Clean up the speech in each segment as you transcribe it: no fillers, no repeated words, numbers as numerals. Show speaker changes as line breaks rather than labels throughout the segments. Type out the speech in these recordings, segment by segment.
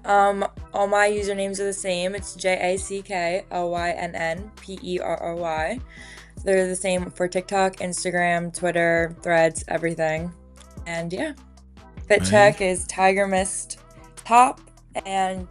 All my usernames are the same. It's JACKLYNNPERRY. They're the same for TikTok, Instagram, Twitter, Threads, everything. And yeah, fit check is Tiger Mist top and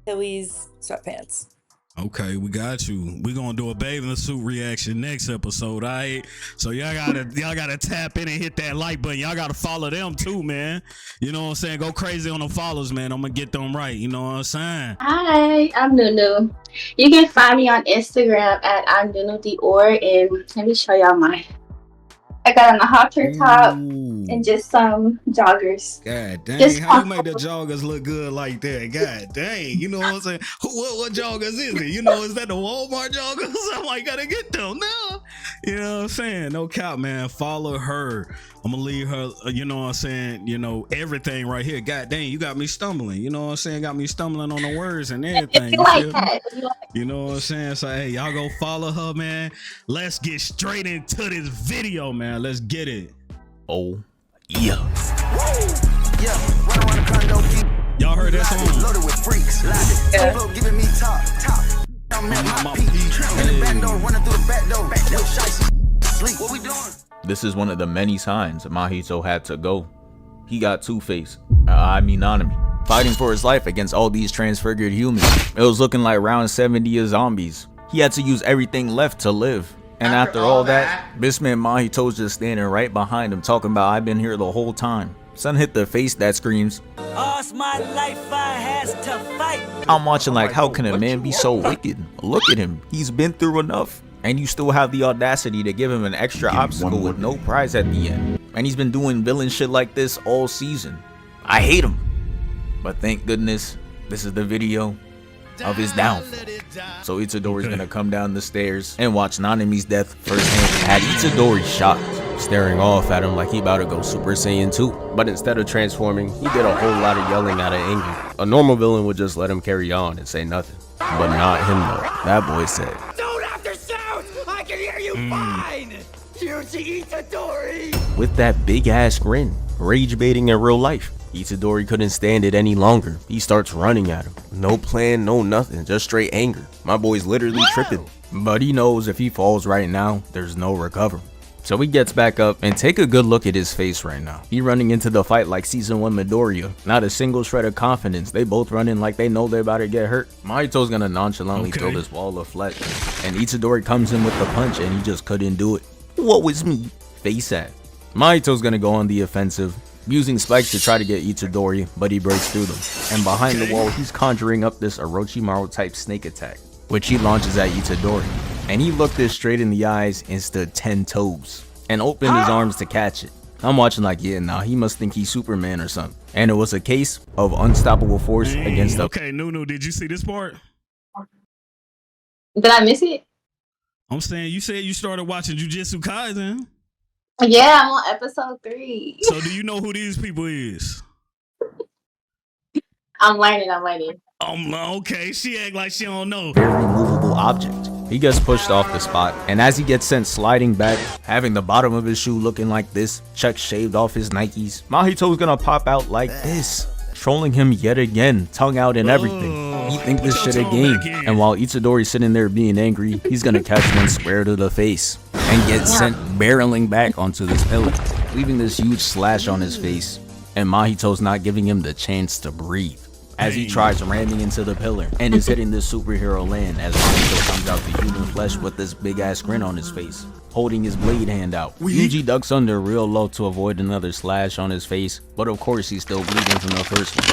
Tilly's sweatpants.
Okay, we got you. We're gonna do a babe in the suit reaction next episode, alright? So y'all gotta tap in and hit that like button. Y'all gotta follow them too, man. You know what I'm saying? Go crazy on the follows, man. I'm gonna get them right. You know what I'm saying?
Hi, I'm Nunu. You can find me on Instagram at I'm Nunu Dior, and let me show y'all mine. I got on a HATER top and just some joggers.
God dang, how you make the joggers look good like that? God dang, you know what I'm saying? What joggers is it? You know, is that the Walmart joggers? I gotta get them now. You know what I'm saying? No cap, man. Follow her. I'm gonna leave her, you know what I'm saying, you know, everything right here. God dang, you got me stumbling. You know what I'm saying? Got me stumbling on the words and everything. You know what I'm saying? So, hey, y'all go follow her, man. Let's get straight into this video, man. Let's get it.
Oh, yeah.
Y'all heard that song?
Loaded with freaks, Toto giving me top. I'm at my peak. In the back door, running through the back door. Sleep. What we doing?
This is one of the many signs Mahito had to go. He got Two-Face, Imnunudior, fighting for his life against all these transfigured humans. It was looking like round 70 of zombies. He had to use everything left to live. And after all that, this man Mahito's just standing right behind him talking about, I've been here the whole time. Son hit the face that screams,
all's my life I has to fight.
I'm watching like, how can a man be so wicked? Look at him, he's been through enough. And you still have the audacity to give him an extra obstacle with no prize at the end. And he's been doing villain shit like this all season. I hate him. But thank goodness, this is the video of his downfall. So Itidori's gonna come down the stairs and watch Nanami's death firsthand. Had Itidori shocked, staring off at him like he about to go Super Saiyan 2.
But instead of transforming, he did a whole lot of yelling out of anger. A normal villain would just let him carry on and say nothing. But not him though. That boy said,
I can hear you fine! YUJI ITADORI!
with that big ass grin, rage baiting in real life. Itidori couldn't stand it any longer. He starts running at him. No plan, no nothing, just straight anger. My boy's literally tripping. But he knows if he falls right now, there's no recovery. So he gets back up and take a good look at his face right now. He running into the fight like season 1 Midoriya. Not a single shred of confidence. They both running like they know they're about to get hurt. Mahito's gonna nonchalantly throw this wall of flesh. And Itidori comes in with the punch and he just couldn't do it. What was me? Face at. Mahito's gonna go on the offensive, using spikes to try to get Itidori, but he breaks through them. And behind the wall, he's conjuring up this Orochimaru type snake attack, which he launches at Itidori. And he looked it straight in the eyes and stood 10 toes and opened his arms to catch it. I'm watching like, yeah, nah, he must think he's Superman or something. And it was a case of unstoppable force against the—
Okay, Nunu, did you see this part?
Did I miss it?
I'm saying, you said you started watching Jujutsu Kaisen.
Yeah, I'm on episode 3.
So do you know who these people is?
I'm learning.
Okay, she act like she don't know.
very movable object. He gets pushed off the spot, and as he gets sent sliding back, having the bottom of his shoe looking like this, checks shaved off his Nikes, Mahito's gonna pop out like this, trolling him yet again, tongue out and everything. He think this shit a game, and while Itadori's sitting there being angry, he's gonna catch one square to the face and get sent barreling back onto this pillar, leaving this huge slash on his face, and Mahito's not giving him the chance to breathe as he tries ramming into the pillar and is hitting this superhero land as Mahito comes out the human flesh with this big ass grin on his face, holding his blade hand out. YUJI ducks under real low to avoid another slash on his face, but of course he's still bleeding from the first one.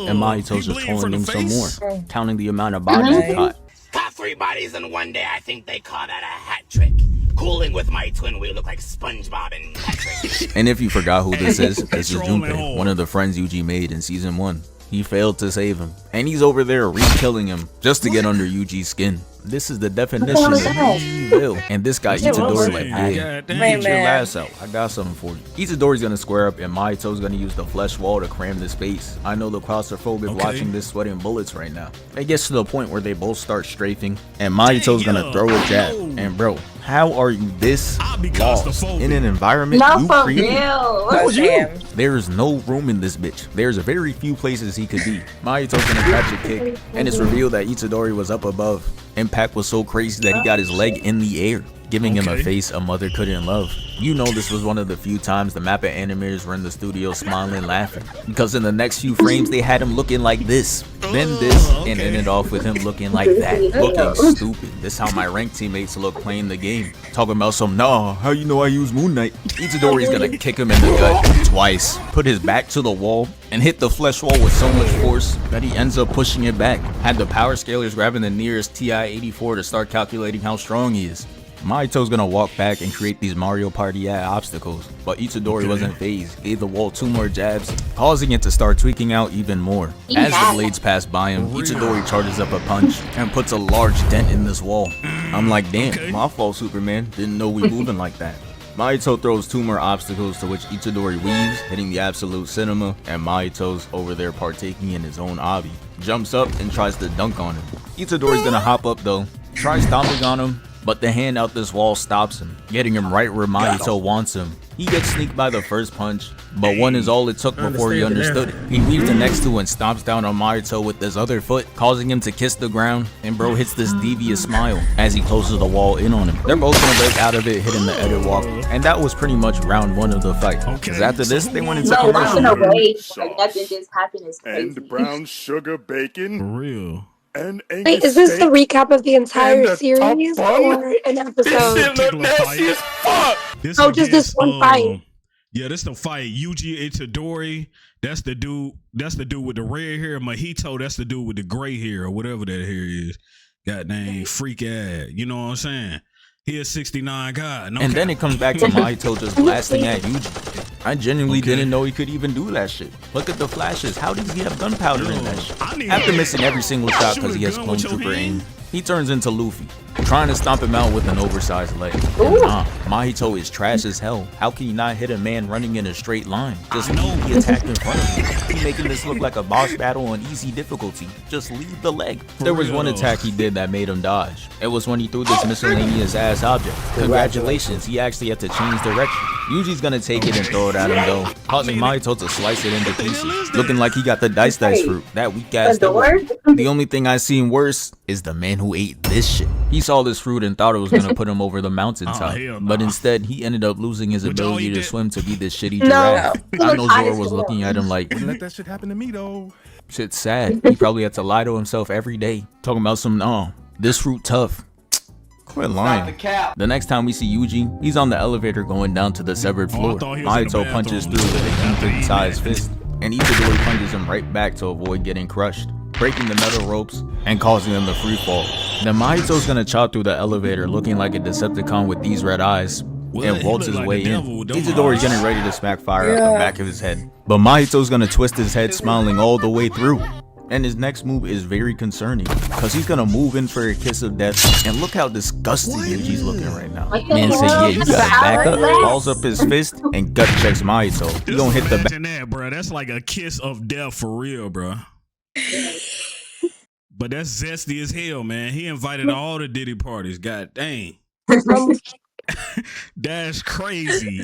And Mahito's just pulling him some more, counting the amount of bodies he caught.
Caught 3 bodies in one day. I think they call that a hat trick. Cooling with my twin, we look like SpongeBob and Patrick.
And if you forgot who this is Junpei, one of the friends Yuji made in season 1. He failed to save him, and he's over there re-killing him just to get under Yuji's skin. This is the definition of evil. And this guy Itadori like, hey, get your ass out. I got something for you. Itadori's gonna square up, and Mahito's gonna use the flesh wall to cram the space. I know the claustrophobic watching this sweating bullets right now. It gets to the point where they both start strafing, and Mahito's gonna throw a jab. And bro,
How are you this
I'll be
lost
claustrophobic.
in an environment
No,
you
for
created?
real.
That was him.
There is no room in this bitch. There's very few places he could be. Mahito's gonna catch a kick, and it's revealed that Itidori was up above. Impact was so crazy that he got his leg in the air, giving him a face a mother couldn't love. You know this was one of the few times the Mappa animators were in the studio smiling, laughing, because in the next few frames they had him looking like this, then this, and ended off with him looking like that, looking stupid. This how my ranked teammates look playing the game, talking about some, nah, how you know I use Moon Knight? Itidori's gonna kick him in the gut twice, put his back to the wall, and hit the flesh wall with so much force that he ends up pushing it back. Had the power scalers grabbing the nearest TI-84 to start calculating how strong he is. Mahito's gonna walk back and create these Mario Party obstacles, but Itidori wasn't phased, gave the wall 2 more jabs, causing it to start tweaking out even more. As the blades pass by him, Itidori charges up a punch and puts a large dent in this wall. I'm like, damn, my fault, Superman, didn't know we moving like that. Mahito throws 2 more obstacles to which Itidori weaves, hitting the absolute cinema, and Mahito's over there partaking in his own obby. Jumps up and tries to dunk on him. Itidori's gonna hop up though, tries stomping on him, but the hand out this wall stops him, getting him right where Mahito wants him. He gets sneaked by the first punch, but one is all it took before he understood it. He weaves the next 2 and stomps down on Mahito with his other foot, causing him to kiss the ground, and bro hits this devious smile as he closes the wall in on him. They're both gonna break out of it, hitting the edit walk, and that was pretty much round 1 of the fight. Because after this, they went into
No,
commercial.
walking away like nothing just happened is crazy.
And brown sugar bacon.
For real.
And
Wait, is this the recap of the entire series or an episode?
This shit look nasty as fuck.
Oh, just this one fight.
Yeah, this the fight. YUJI Itadori. That's the dude. That's the dude with the red hair. Mahito. That's the dude with the gray hair or whatever that hair is. Goddamn freak ass. You know what I'm saying? He a 69 guy. No
and
cap.
then it comes back to Mahito just blasting at YUJI. I genuinely didn't know he could even do that shit. Look at the flashes. How does he have gunpowder in that shit? After missing every single shot because he has clone trooper aim, he turns into Luffy, trying to stomp him out with an oversized leg. And nah, Mahito is trash as hell. How can you not hit a man running in a straight line? Just leave the attack in front of him. He making this look like a boss battle on easy difficulty. Just leave the leg. There was one attack he did that made him dodge. It was when he threw this miscellaneous ass object. Congratulations, he actually had to change direction. Yuji's gonna take it and throw it at him though, causing Mahito to slice it into pieces, looking like he got the dice fruit. That weak ass devil. The only thing I seen worse is the man who ate this shit. He saw this fruit and thought it was gonna put him over the mountaintop, but instead he ended up losing his ability to swim to be this shitty giraffe. I know Zoro was looking at him like,
Wouldn't let that shit happen to me though.
shit's sad. He probably had to lie to himself every day, talking about some, oh, this fruit tough. Quit lying. The next time we see YUJI, he's on the elevator going down to the severed floor. Mahito punches through with a king-sized fist, and Itidori punches him right back to avoid getting crushed, breaking the metal ropes and causing them to free fall. Then Mahito's gonna chop through the elevator looking like a Decepticon with these red eyes and waltz his way in. Itidori's getting ready to smack fire out the back of his head, but Mahito's gonna twist his head, smiling all the way through. And his next move is very concerning, because he's gonna move in for a kiss of death, and look how disgusted Yuji's looking right now. Man said, yeah, you gotta back up, balls up his fist, and gut checks Mahito. He gonna hit the back.
That, bro. That's like a kiss of death for real, bro. But that's zesty as hell, man. He invited all the Diddy parties. God dang. That's crazy.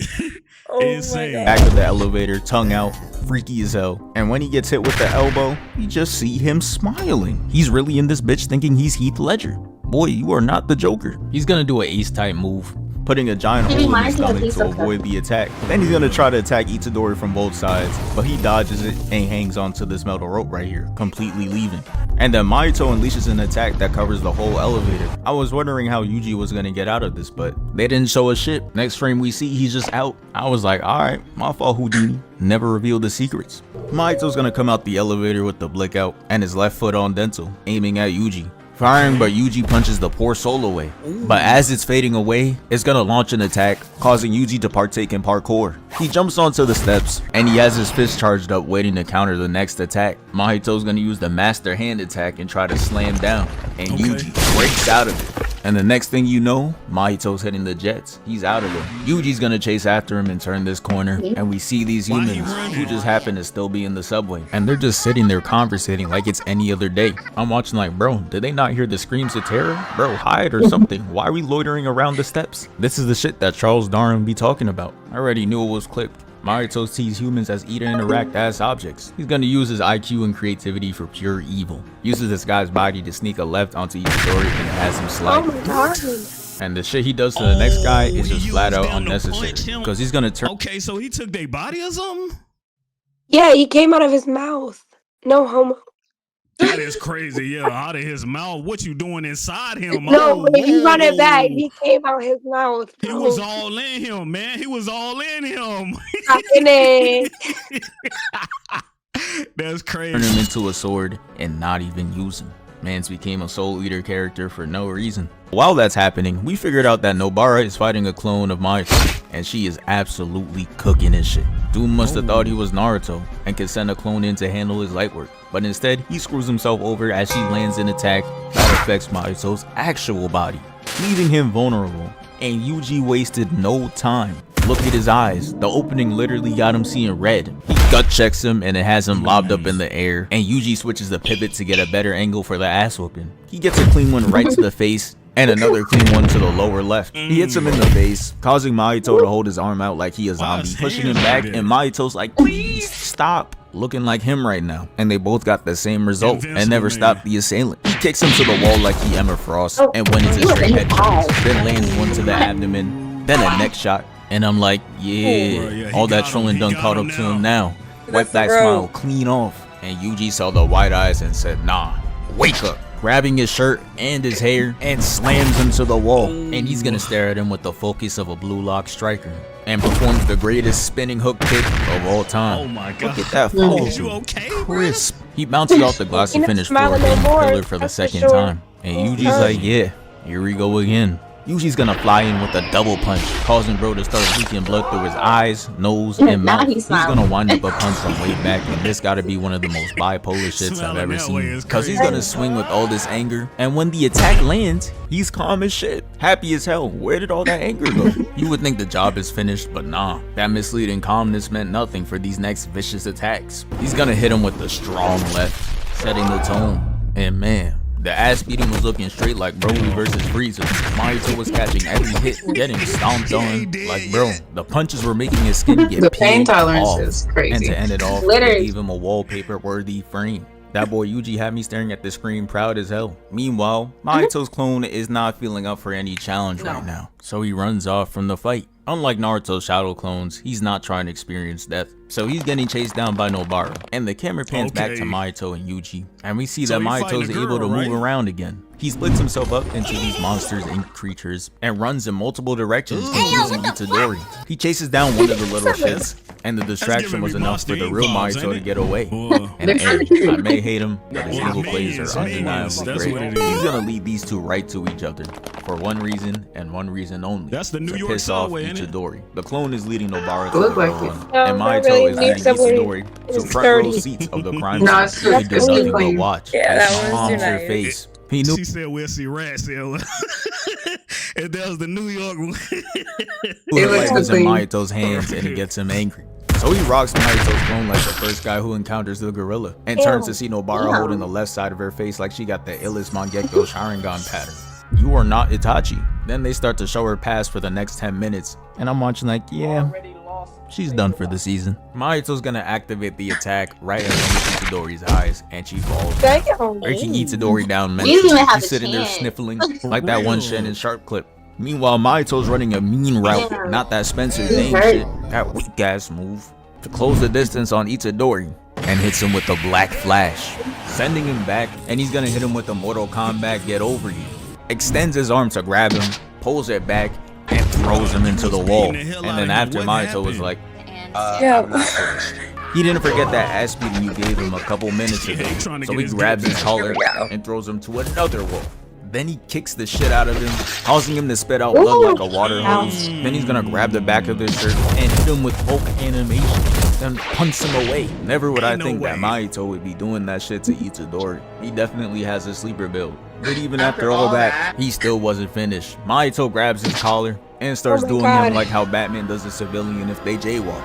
Insane.
Back of the elevator, tongue out, freaky as hell. And when he gets hit with the elbow, you just see him smiling. He's really in this bitch thinking he's Heath Ledger. Boy, you are not the Joker. He's gonna do an ace type move, putting a giant hole in his stomach to avoid the attack. Then he's gonna try to attack Itidori from both sides, but he dodges it and hangs onto this metal rope right here, completely leaving. And then Mahito unleashes an attack that covers the whole elevator. I was wondering how YUJI was gonna get out of this, but they didn't show us shit. Next frame we see he's just out. I was like, alright, my fault, Houdini. Never revealed the secrets. Mahito's gonna come out the elevator with the blick out and his left foot on dental, aiming at YUJI. Firing, but YUJI punches the poor soul away. But as it's fading away, it's gonna launch an attack, causing YUJI to partake in parkour. He jumps onto the steps, and he has his fist charged up waiting to counter the next attack. Mahito's gonna use the master hand attack and try to slam down, and YUJI breaks out of it. And the next thing you know, Mahito's hitting the jets. He's out of there. Yuji's gonna chase after him and turn this corner. And we see these humans who just happen to still be in the subway. And they're just sitting there conversating like it's any other day. I'm watching like, bro, did they not hear the screams of terror? Bro, hide or something. Why are we loitering around the steps? This is the shit that Charles Darwin be talking about. I already knew it was clipped. Mahito sees humans as eat and interact as objects. He's gonna use his IQ and creativity for pure evil. Uses this guy's body to sneak a left onto Itidori and has him slide.
Oh my god.
And the shit he does to the next guy is just flat out unnecessary. Because he's gonna turn.
Okay, so he took their body or something?
Yeah, he came out of his mouth. No homo.
That is crazy. Yeah, out of his mouth. What you doing inside him?
No, but if you run it back, he came out his mouth.
He was all in him, man. He was all in him. That's crazy.
Turn him into a sword and not even use him. Mans became a soul eater character for no reason. While that's happening, we figured out that Nobara is fighting a clone of Mahito, and she is absolutely cooking his shit. Dude must have thought he was Naruto and could send a clone in to handle his light work, but instead he screws himself over as she lands an attack that affects Mahito's actual body, leaving him vulnerable. And Yuji wasted no time. Look at his eyes. The opening literally got him seeing red. He gut checks him and it has him lobbed up in the air. And Yuji switches the pivot to get a better angle for the ass whooping. He gets a clean one right to the face and another clean one to the lower left. He hits him in the face, causing Mahito to hold his arm out like he a zombie, pushing him back, and Mahito's like, please stop. Looking like him right now. And they both got the same result and never stopped the assailant. He kicks him to the wall like he Emma Frost and went into straight headshot. Then lands one to the abdomen, then a neck shot. And I'm like, yeah, all that trolling done caught up to him now. Wipe that smile clean off. And Yuji saw the wide eyes and said, nah, wake up. Grabbing his shirt and his hair and slams him to the wall. And he's gonna stare at him with the focus of a blue lock striker. And performs the greatest spinning hook kick of all time.
Oh my god.
Look at that follow. You okay, crisp. He bounces off the glossy finish floor being killer for the second time. And Yuji's like, yeah, here we go again. Yuji's gonna fly in with a double punch, causing bro to start leaking blood through his eyes, nose, and mouth. He's gonna wind up a punch from way back, and this gotta be one of the most bipolar shits I've ever seen. Cause he's gonna swing with all this anger, and when the attack lands, he's calm as shit, happy as hell. Where did all that anger go? You would think the job is finished, but nah. That misleading calmness meant nothing for these next vicious attacks. He's gonna hit him with the strong left, setting the tone, and man, the ass beating was looking straight like Broly versus Frieza. Mahito was catching every hit, getting stomped on. Like, bro, the punches were making his skin get
the pain tolerance
off.
is crazy.
And to end it off,
Literally.
they gave him a wallpaper-worthy frame. That boy Yuji had me staring at the screen proud as hell. Meanwhile, Mahito's clone is not feeling up for any challenge right now, so he runs off from the fight. Unlike Naruto's shadow clones, he's not trying to experience death, so he's getting chased down by Nobara. And the camera pans back to Mahito and Yuji, and we see that Mahito's able to move around again. He splits himself up into these monsters and creatures and runs in multiple directions confusing Itidori. He chases down one of the little shits, and the distraction was enough for the real Mahito to get away. And hey, I may hate him, but his evil plays are undeniably great. He's gonna lead these two right to each other for one reason and one reason only.
That's the New
to
York
piss off
subway, ain't it?
Itidori. The clone is leading Nobara to
Look
the
like
wrong,
it.
and Mahito is leading Itidori to front row seats of the crime
No,
scene.
it's
He does
really
nothing but
clean.
watch.
Yeah, that
as
was
bombs
too
her
nice.
face. He knew.
She said we'll see rats here. And that was the New York one.
The
looks
light was in
clean.
Mahito's hands and it gets him angry. So he rocks Mahito's clone like the first guy who encounters the gorilla and turns to see Nobara holding the left side of her face like she got the illest Mangekyo Sharingan pattern. You are not Itachi. Then they start to show her pass for the next 10 minutes and I'm watching like, yeah, she's done for the season. Mahito's gonna activate the attack right in Itidori's eyes and she falls, breaking Itidori down mentally. She's sitting there sniffling like that one Shannon Sharp clip. Meanwhile, Mahito's running a mean route, not that Spencer Dane shit, that weak ass move, to close the distance on Itidori and hits him with the Black Flash, sending him back, and he's gonna hit him with the Mortal Kombat Get Over You. Extends his arm to grab him, pulls it back, and throws him into the wall. And then after Mahito was like, I'm not finished. He didn't forget that ass beating you gave him a couple minutes ago, so he grabs his collar and throws him to another wall. Then he kicks the shit out of him, causing him to spit out blood like a water hose. Then he's gonna grab the back of his shirt and hit him with folk animation. then punts him away. Never would I
no
think that
way.
Mahito would be doing that shit to Itidori. He definitely has a sleeper build. But even after all that, he still wasn't finished. Mahito grabs his collar and starts doing him like how Batman does a civilian if they jaywalk,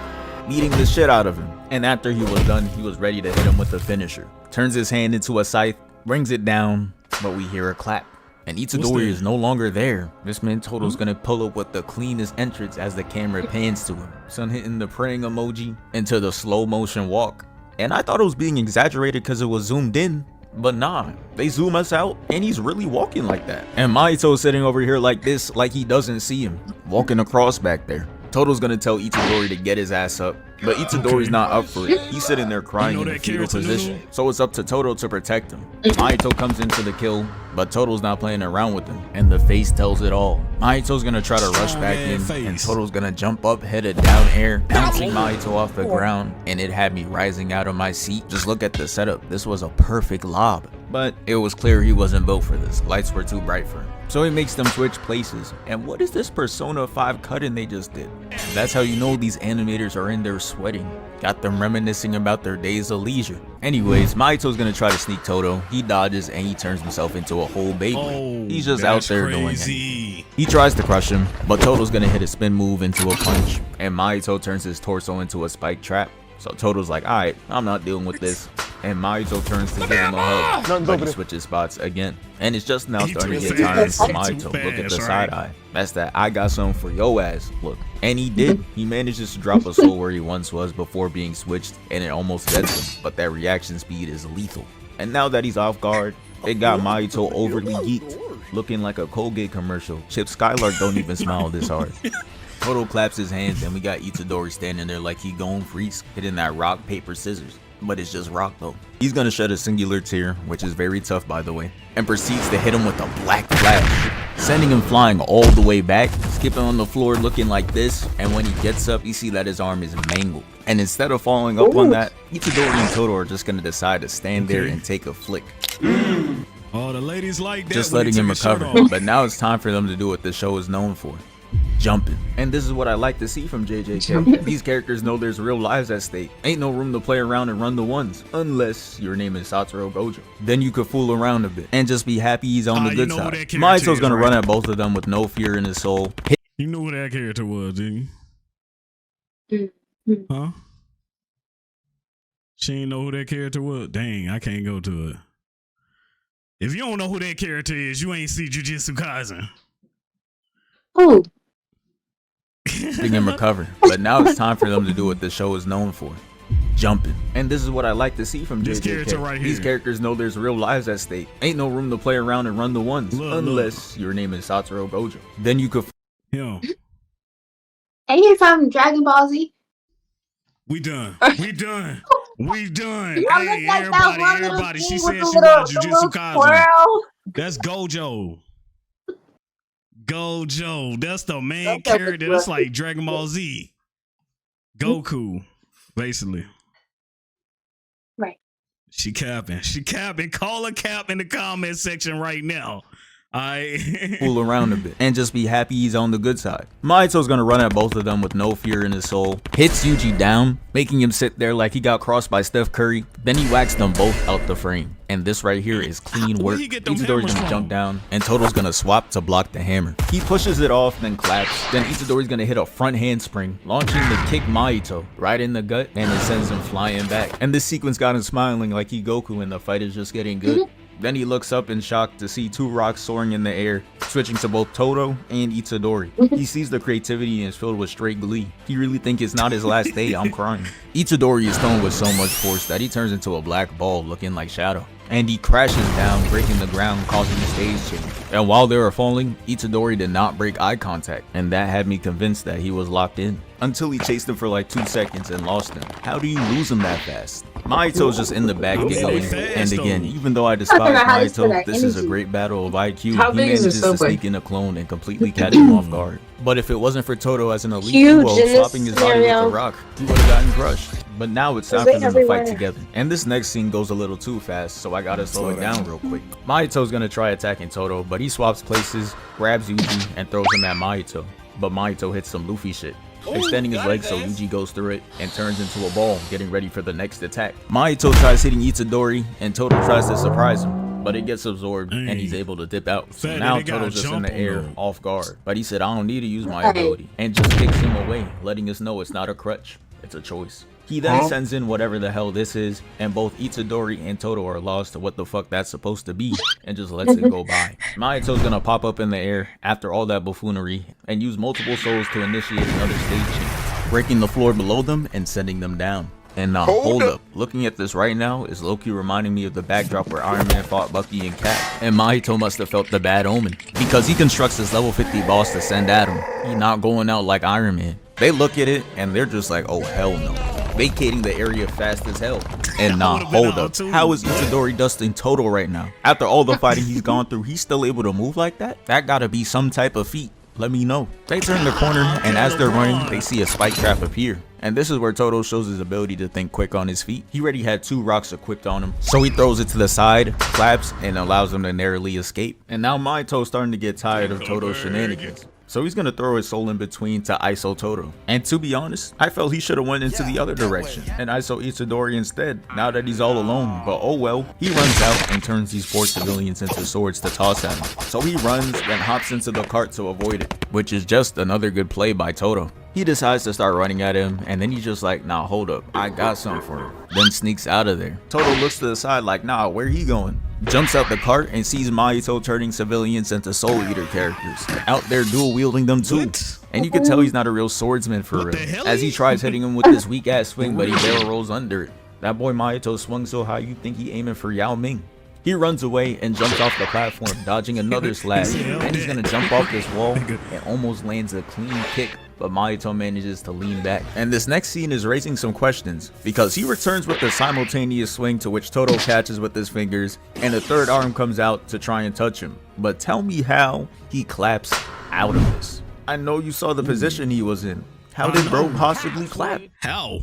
beating the shit out of him. And after he was done, he was ready to hit him with the finisher. Turns his hand into a scythe, brings it down, but we hear a clap. And Itidori is no longer there. This man Toto's gonna pull up with the cleanest entrance as the camera pans to him. Son hitting the praying emoji into the slow motion walk. And I thought it was being exaggerated because it was zoomed in. But nah, they zoom us out and he's really walking like that. And Mahito's sitting over here like this, like he doesn't see him, walking across back there. Toto's gonna tell Itidori to get his ass up, but Itidori's not up for it. He's sitting there crying in a fetal position, so it's up to Toto to protect him. Mahito comes into the kill, but Toto's not playing around with him, and the face tells it all. Mahito's gonna try to rush back in, and Toto's gonna jump up, headed down air, bouncing Mahito off the ground, and it had me rising out of my seat. Just look at the setup. This was a perfect lob, but it was clear he wasn't built for this. Lights were too bright for him. So he makes them switch places. And what is this Persona 5 cut-in they just did? That's how you know these animators are in there sweating. Got them reminiscing about their days of leisure. Anyways, Mahito's gonna try to sneak Toto. He dodges and he turns himself into a whole Beyblade. He's just out there doing it. He tries to crush him, but Toto's gonna hit a spin move into a punch. And Mahito turns his torso into a spike trap. So Toto's like, alright, I'm not dealing with this. And Mahito turns to give him a hug, but he switches spots again. And it's just now starting to get tiring for Mahito. Look at the side eye. That's that I got something for yo ass look. And he did. He manages to drop a soul where he once was before being switched, and it almost gets him. But that reaction speed is lethal. And now that he's off guard, it got Mahito overly geeked, looking like a Colgate commercial. Chip Skylark don't even smile this hard. Toto claps his hands, and we got Itidori standing there like he going freeze, hitting that rock, paper, scissors. But it's just rock though. He's gonna shed a singular tear, which is very tough by the way, and proceeds to hit him with a black flash, sending him flying all the way back, skipping on the floor looking like this, and when he gets up, you see that his arm is mangled. And instead of following up on that, Itidori and Toto are just gonna decide to stand there and take a flick.
Oh, the ladies like that.
Just letting him recover. But now it's time for them to do what the show is known for. Jumping. And this is what I like to see from JJK. These characters know there's real lives at stake. Ain't no room to play around and run the ones, unless your name is Satoru Gojo. Then you could fool around a bit and just be happy he's on the good side. Mahito's gonna run at both of them with no fear in his soul.
You know who that character was, didn't you? Huh? She ain't know who that character was? Dang, I can't go to it. If you don't know who that character is, you ain't see Jujutsu Kaisen.
Oh.
And recover. But now it's time for them to do what the show is known for. Jumping. And this is what I like to see from JJK. These characters know there's real lives at stake. Ain't no room to play around and run the ones, unless your name is Satoru Gojo. Then you could
Yo.
And he's from Dragon Ball Z.
We done. We done. We done.
You
Hey,
like
everybody. She said she watched Jujutsu Kaisen. That's Gojo. Gojo. That's the main character. That's like Dragon Ball Z. Goku, basically.
Right.
She capping. She capping. Call a cap in the comment section right now.
fool around a bit and just be happy he's on the good side. Mahito's gonna run at both of them with no fear in his soul, hits Yuji down, making him sit there like he got crossed by Steph Curry. Then he whacks them both out the frame. And this right here is clean work. Itidori's gonna jump down and Toto's gonna swap to block the hammer. He pushes it off, then claps. Then Itidori's gonna hit a front handspring, launching the kick Mahito right in the gut, and it sends him flying back. And this sequence got him smiling like he Goku and the fight is just getting good. Then he looks up in shock to see two rocks soaring in the air, switching to both Toto and Itidori. He sees the creativity and is filled with straight glee. He really think it's not his last day. I'm crying. Itidori is thrown with so much force that he turns into a black ball looking like Shadow. And he crashes down, breaking the ground, causing a stage change. And while they were falling, Itidori did not break eye contact, and that had me convinced that he was locked in. Until he chased him for like 2 seconds and lost him. How do you lose him that fast? Mahito's just in the back giggling, and again, even though I despise Mahito, this is a great battle of IQ. He manages to sneak in a clone and completely catch him off guard. But if it wasn't for Toto as an elite duo swapping his body with a rock, he would have gotten crushed. But now it's time for them to fight together. And this next scene goes a little too fast, so I gotta slow it down real quick. Mahito's gonna try attacking Toto, but he swaps places, grabs Yuji, and throws him at Mahito. But Mahito hits some Luffy shit. extending his legs so Yuji goes through it and turns into a ball, getting ready for the next attack. Mahito tries hitting Itidori, and Toto tries to surprise him, but it gets absorbed and he's able to dip out. So now Toto's just in the air, off guard. But he said, I don't need to use my ability, and just kicks him away, letting us know it's not a crutch, it's a choice. He then sends in whatever the hell this is, and both Itidori and Toto are lost to what the fuck that's supposed to be, and just lets it go by. Mahito's gonna pop up in the air after all that buffoonery, and use multiple souls to initiate another stage change, breaking the floor below them and sending them down. And hold up, looking at this right now is low-key reminding me of the backdrop where Iron Man fought Bucky and Cap, and Mahito must have felt the bad omen, because he constructs this level 50 boss to send at him. He not going out like Iron Man. They look at it and they're just like, oh hell no, vacating the area fast as hell. And hold up, how is Itidori dusting Toto right now? After all the fighting he's gone through, he's still able to move like that? That gotta be some type of feat. Let me know. They turn the corner, and as they're running, they see a spike trap appear. And this is where Toto shows his ability to think quick on his feet. He already had 2 rocks equipped on him, so he throws it to the side, claps, and allows him to narrowly escape. And now Mahito's starting to get tired of Toto's shenanigans, so he's gonna throw his soul in between to ISO Toto. And to be honest, I felt he should have went into the other direction and ISO Itidori instead, now that he's all alone. But oh well, he runs out and turns these 4 civilians into swords to toss at him. So he runs, then hops into the cart to avoid it, which is just another good play by Toto. He decides to start running at him, and then he's just like, nah, hold up, I got something for him. Then sneaks out of there. Toto looks to the side like, nah, where he going? Jumps out the cart and sees Mahito turning civilians into Soul Eater characters, out there dual wielding them too. And you can tell he's not a real swordsman for real, as he tries hitting him with this weak ass swing, but he barrel rolls under it. That boy Mahito swung so high you think he aiming for Yao Ming. He runs away and jumps off the platform, dodging another slap, and he's gonna jump off this wall and almost lands a clean kick, but Mahito manages to lean back. And this next scene is raising some questions, because he returns with a simultaneous swing to which Toto catches with his fingers, and a third arm comes out to try and touch him. But tell me how he claps out of this. I know you saw the position he was in. How did bro possibly clap?
How?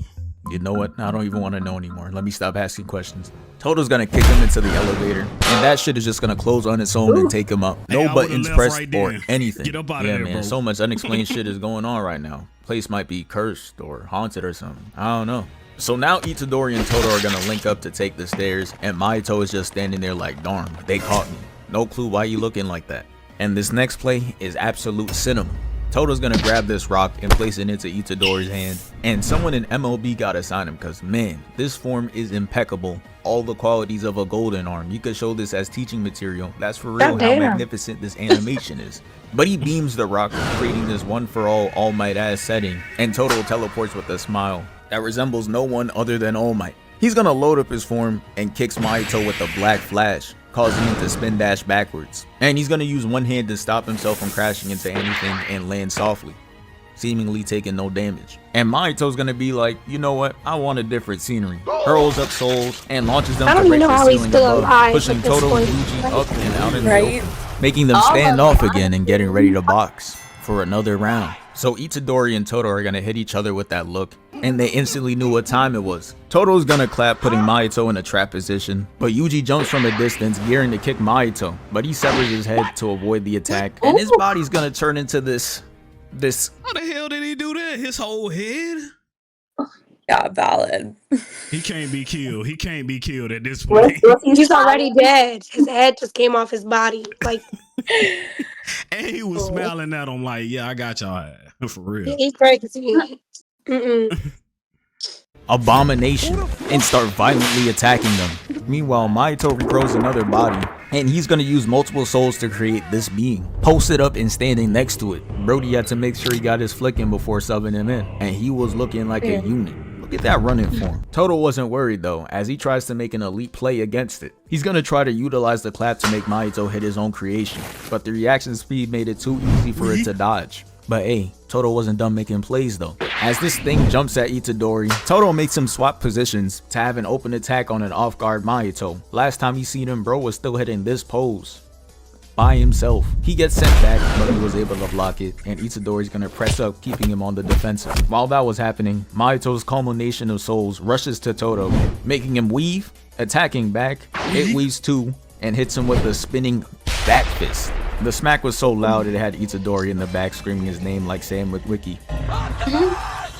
You know what? I don't even want to know anymore. Let me stop asking questions. Toto's gonna kick him into the elevator, and that shit is just gonna close on its own and take him up. No buttons pressed or anything.
Get up out
yeah,
of there,
man.
bro.
So much unexplained shit is going on right now. Place might be cursed or haunted or something. I don't know. So now Itidori and Toto are gonna link up to take the stairs, and Mahito is just standing there like, darn, they caught me. No clue why you looking like that. And this next play is absolute cinema. Toto's gonna grab this rock and place it into Itidori's hand, and someone in MLB gotta sign him, because man, this form is impeccable. All the qualities of a golden arm. You could show this as teaching material. That's for real how magnificent this animation is. But he beams the rock, creating this one for all Might ass setting, and Toto teleports with a smile that resembles no one other than All Might. He's gonna load up his form and kicks Mahito with a black flash, causing him to spin dash backwards. And he's gonna use one hand to stop himself from crashing into anything and land softly, seemingly taking no damage. And Mahito's gonna be like, you know what, I want a different scenery. Hurls up souls and launches them to break the ceiling above, pushing Toto and Yuji up and out in the open, making them stand off again and getting ready to box for another round. So Itidori and Toto are gonna hit each other with that look, and they instantly knew what time it was. Toto's gonna clap, putting Mahito in a trap position, but Yuji jumps from a distance, gearing to kick Mahito, but he severs his head to avoid the attack, and his body's gonna turn into this.
How the hell did he do that? His whole head?
Yeah, valid.
He can't be killed. He can't be killed at this point.
He's already dead. His head just came off his body. Like,
and he was smiling at him like, yeah, I got y'all ass. For real.
he's crazy.
Abomination, and start violently attacking them. Meanwhile, Mahito regrows another body, and he's gonna use multiple souls to create this being, posted up and standing next to it. Brody had to make sure he got his flick in before subbing him in, and he was looking like a unit. Look at that running form. Toto wasn't worried though, as he tries to make an elite play against it. He's gonna try to utilize the clap to make Mahito hit his own creation, but the reaction speed made it too easy for it to dodge. But hey, Toto wasn't done making plays though. As this thing jumps at Itidori, Toto makes him swap positions to have an open attack on an off-guard Mahito. Last time he seen him, bro was still hitting this pose by himself. He gets sent back, but he was able to block it, and Itidori's gonna press up, keeping him on the defensive. While that was happening, Mahito's culmination of souls rushes to Toto, making him weave, attacking back. It weaves too, and hits him with a spinning back fist. The smack was so loud it had Itidori in the back screaming his name like Sam with Wiki.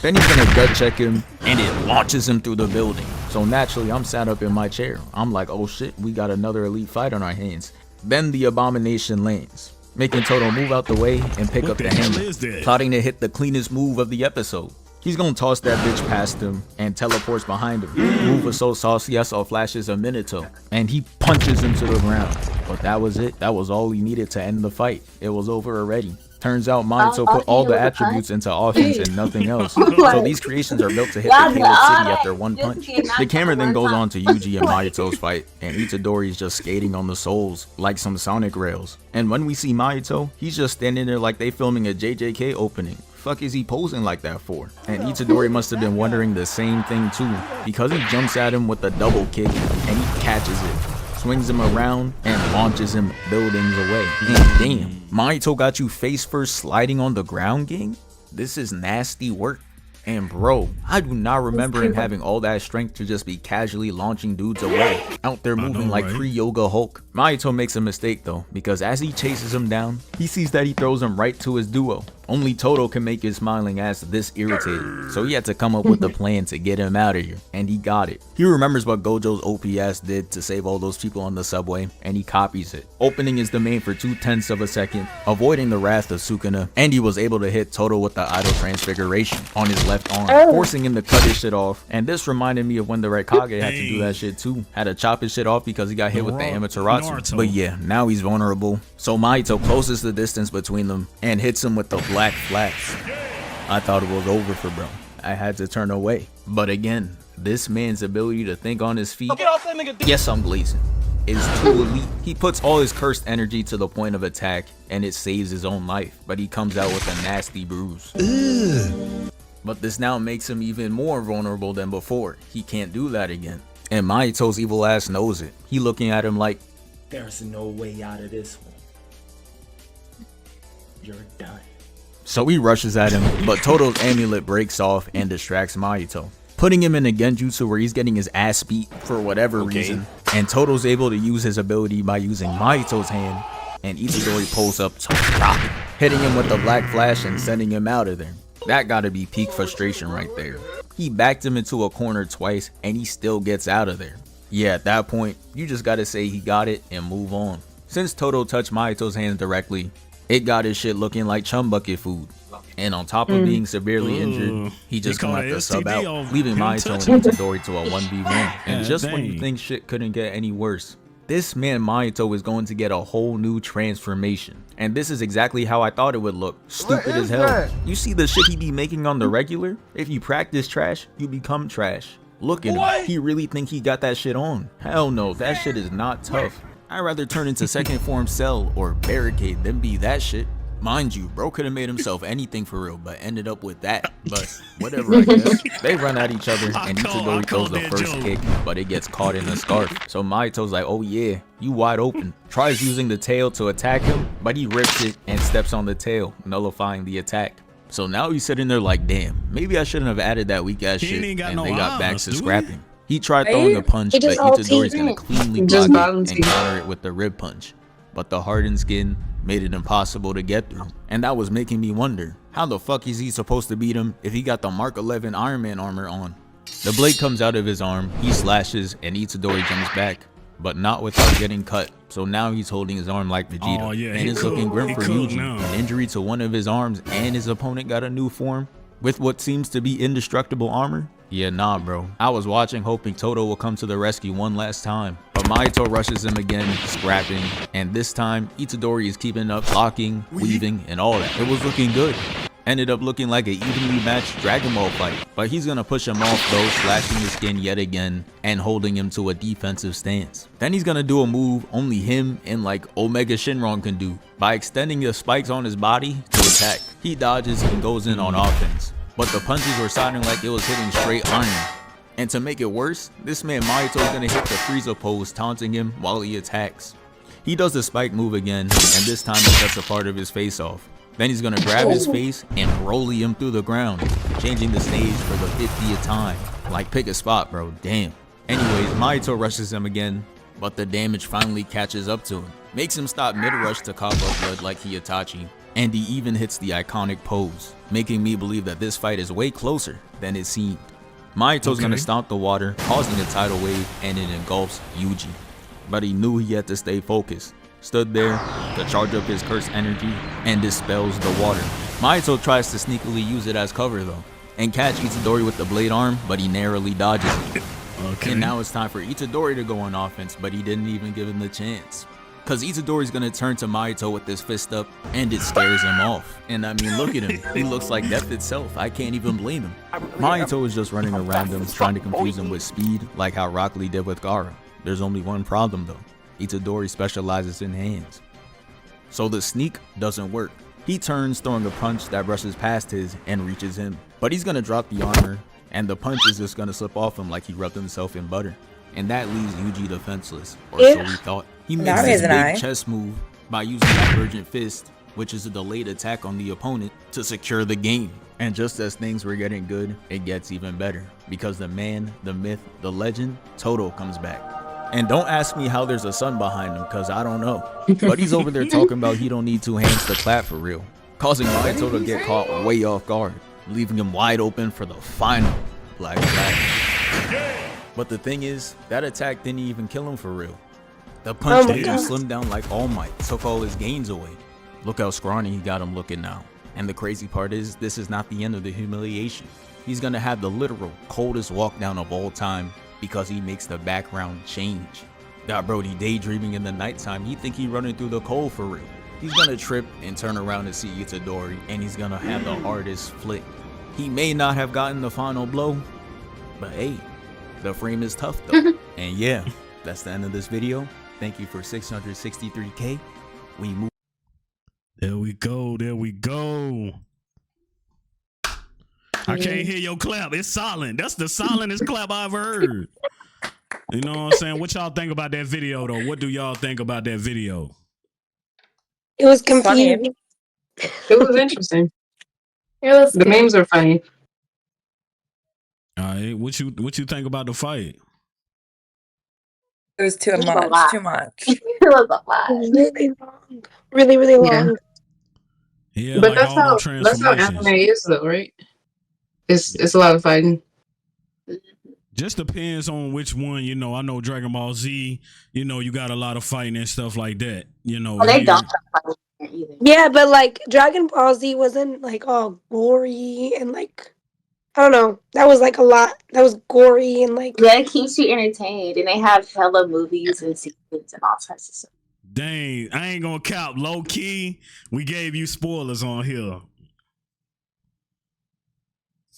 Then he's gonna gut check him, and it launches him through the building. So naturally, I'm sat up in my chair. I'm like, oh shit, we got another elite fight on our hands. Then the abomination lands, making Toto move out the way and pick up the hammer, plotting to hit the cleanest move of the episode. He's gonna toss that bitch past him and teleports behind him. Move was so saucy I saw flashes of Mahito, and he punches him to the ground. But that was it. That was all he needed to end the fight. It was over already. Turns out Mahito put all the attributes into offense and nothing else. So these creations are built to hit the Caleb City after one punch. The camera then goes on to Yuji and Mahito's fight, and Itidori is just skating on the soles like some Sonic rails. And when we see Mahito, he's just standing there like they filming a JJK opening. Fuck is he posing like that for? And Itidori must have been wondering the same thing too, because he jumps at him with a double kick and he catches it, swings him around, and launches him buildings away. And damn, Mahito got you face first sliding on the ground, gang? This is nasty work. And bro, I do not remember him having all that strength to just be casually launching dudes away, out there moving like pre-yoga Hulk. Mahito makes a mistake though, because as he chases him down, he sees that he throws him right to his duo. Only Toto can make his smiling ass this irritated, so he had to come up with a plan to get him out of here, and he got it. He remembers what Gojo's OPS did to save all those people on the subway, and he copies it, opening his domain for 0.2 of a second, avoiding the wrath of Sukuna, and he was able to hit Toto with the idle transfiguration on his left arm, forcing him to cut his shit off. And this reminded me of when the Red Kage had to do that shit too, had to chop his shit off because he got hit with the Amaterasu. But yeah, now he's vulnerable, so Mahito closes the distance between them and hits him with the black flats. I thought it was over for bro. I had to turn away. But again, this man's ability to think on his feet, yes, I'm glazing, is too elite. He puts all his cursed energy to the point of attack and it saves his own life, but he comes out with a nasty bruise. But this now makes him even more vulnerable than before. He can't do that again. And Mahito's evil ass knows it. He looking at him like,
there's no way out of this one. You're done.
So he rushes at him, but Toto's amulet breaks off and distracts Mahito, putting him in a genjutsu where he's getting his ass beat for whatever reason. And Toto's able to use his ability by using Mahito's hand, and Itidori pulls up to rock, hitting him with the black flash and sending him out of there. That gotta be peak frustration right there. He backed him into a corner twice and he still gets out of there. Yeah, at that point, you just gotta say he got it and move on. Since Toto touched Mahito's hands directly, it got his shit looking like chum bucket food. And on top of being severely injured, he just gonna have to sub out, leaving Mahito and Itidori to a 1v1. And just when you think shit couldn't get any worse, this man Mahito is going to get a whole new transformation. And this is exactly how I thought it would look. Stupid as hell. You see the shit he be making on the regular? If you practice trash, you become trash. Look at him. He really think he got that shit on? Hell no, that shit is not tough. I'd rather turn into second form Cell or Barricade than be that shit. Mind you, bro could have made himself anything for real, but ended up with that. But whatever, I guess. They run at each other, and Itidori throws the first kick, but it gets caught in the scarf. So Mahito's like, oh yeah, you wide open. Tries using the tail to attack him, but he rips it and steps on the tail, nullifying the attack. So now he's sitting there like, damn, maybe I shouldn't have added that weak ass shit, and they got back to scrapping. He tried throwing a punch, but Itidori's gonna cleanly block it and counter it with the rib punch. But the hardened skin made it impossible to get through. And that was making me wonder, how the fuck is he supposed to beat him if he got the Mark 11 Iron Man armor on? The blade comes out of his arm, he slashes, and Itidori jumps back, but not without getting cut. So now he's holding his arm like Vegeta, and it's looking grim for Yuji. An injury to one of his arms and his opponent got a new form with what seems to be indestructible armor. Yeah, nah, bro. I was watching hoping Toto will come to the rescue one last time, but Mahito rushes him again, scrapping, and this time Itidori is keeping up, blocking, weaving, and all that. It was looking good. Ended up looking like an evenly matched Dragon Ball fight, but he's gonna push him off though, slashing his skin yet again and holding him to a defensive stance. Then he's gonna do a move only him and like Omega Shinron can do by extending the spikes on his body to attack. He dodges and goes in on offense, but the punches were sounding like it was hitting straight iron. And to make it worse, this man Mahito is gonna hit the Frieza pose, taunting him while he attacks. He does the spike move again, and this time he cuts a part of his face off. Then he's gonna grab his face and rolly him through the ground, changing the stage for the 50th time. Like, pick a spot, bro, damn. Anyways, Mahito rushes him again, but the damage finally catches up to him, makes him stop mid-rush to cough up blood like Itachi, and he even hits the iconic pose, making me believe that this fight is way closer than it seemed. Mahito's gonna stomp the water, causing a tidal wave, and it engulfs Yuji. But he knew he had to stay focused, stood there to charge up his cursed energy, and dispels the water. Mahito tries to sneakily use it as cover though, and catch Itidori with the blade arm, but he narrowly dodges it. And now it's time for Itidori to go on offense, but he didn't even give him the chance. Cause Itidori's gonna turn to Mahito with his fist up, and it scares him off. And I mean, look at him, he looks like death itself. I can't even blame him. Mahito is just running around him, trying to confuse him with speed, like how Rock Lee did with Gaara. There's only one problem though, Itidori specializes in hands. So the sneak doesn't work. He turns, throwing a punch that brushes past his and reaches him. But he's gonna drop the armor, and the punch is just gonna slip off him like he rubbed himself in butter. And that leaves Yuji defenseless, or so he thought. He makes this big chess move by using Divergent Fist, which is a delayed attack on the opponent, to secure the game. And just as things were getting good, it gets even better, because the man, the myth, the legend, Toto comes back. And don't ask me how there's a sun behind him, cause I don't know. But he's over there talking about he don't need two hands to clap for real, causing Mahito to get caught way off guard, leaving him wide open for the final Black Flag. But the thing is, that attack didn't even kill him for real. The punch made him slim down like All Might, took all his gains away. Look how scrawny he got him looking now. And the crazy part is, this is not the end of the humiliation. He's gonna have the literal coldest walk down of all time, because he makes the background change. Got Brody daydreaming in the nighttime, he think he running through the cold for real. He's gonna trip and turn around to see Itidori, and he's gonna have the hardest flick. He may not have gotten the final blow, but hey, the frame is tough though. And yeah, that's the end of this video. Thank you for 663K. We move.
There we go. There we go. I can't hear your clap. It's silent. That's the silentest clap I've heard. You know what I'm saying? What y'all think about that video though? What do y'all think about that video?
It was confusing.
It was interesting.
It was
the memes are funny.
All right, what you think about the fight?
It was too much. Too much.
It was a lot.
Really long. Really, really long.
Yeah,
but
like
that's how anime is though, right? It's a lot of fighting.
Just depends on which one, you know. I know Dragon Ball Z, you know, you got a lot of fighting and stuff like that. You know,
they don't have fighting either.
Yeah, but like Dragon Ball Z wasn't like all gory and like I don't know. That was like a lot. That was gory and like
yeah, it keeps you entertained, and they have hella movies and sequels and all types of stuff.
Dang, I ain't gonna count. Low key, we gave you spoilers on here.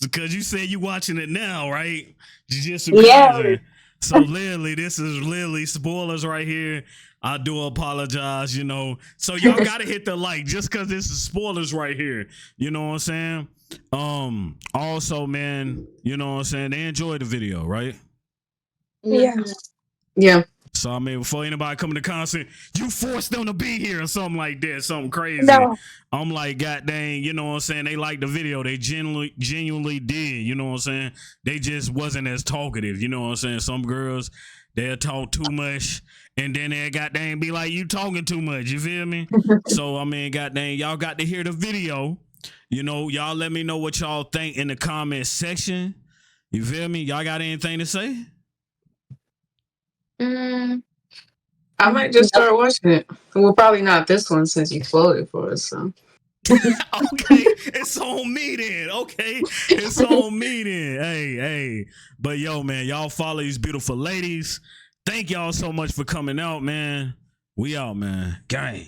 Because you said you watching it now, right? Jujutsu Kaisen. So literally, this is literally spoilers right here. I do apologize, you know. So y'all gotta hit the like just because this is spoilers right here. You know what I'm saying? Also, man, you know what I'm saying? They enjoyed the video, right?
yeah.
Yeah.
So I mean, before anybody come to concert, you forced them to be here or something like that, something crazy.
No.
I'm like, god dang, you know what I'm saying? They liked the video. They genuinely did, you know what I'm saying? They just wasn't as talkative, you know what I'm saying? Some girls, they'll talk too much, and then they god dang be like, you talking too much, you feel me? So I mean, god dang, y'all got to hear the video. You know, y'all let me know what y'all think in the comment section. You feel me? Y'all got anything to say?
I might just start watching it. Well, probably not this one since you floated for us. So.
Okay, it's on me then. Okay, it's on me then. Hey. But yo, man, y'all follow these beautiful ladies. Thank y'all so much for coming out, man. We out, man. Gang.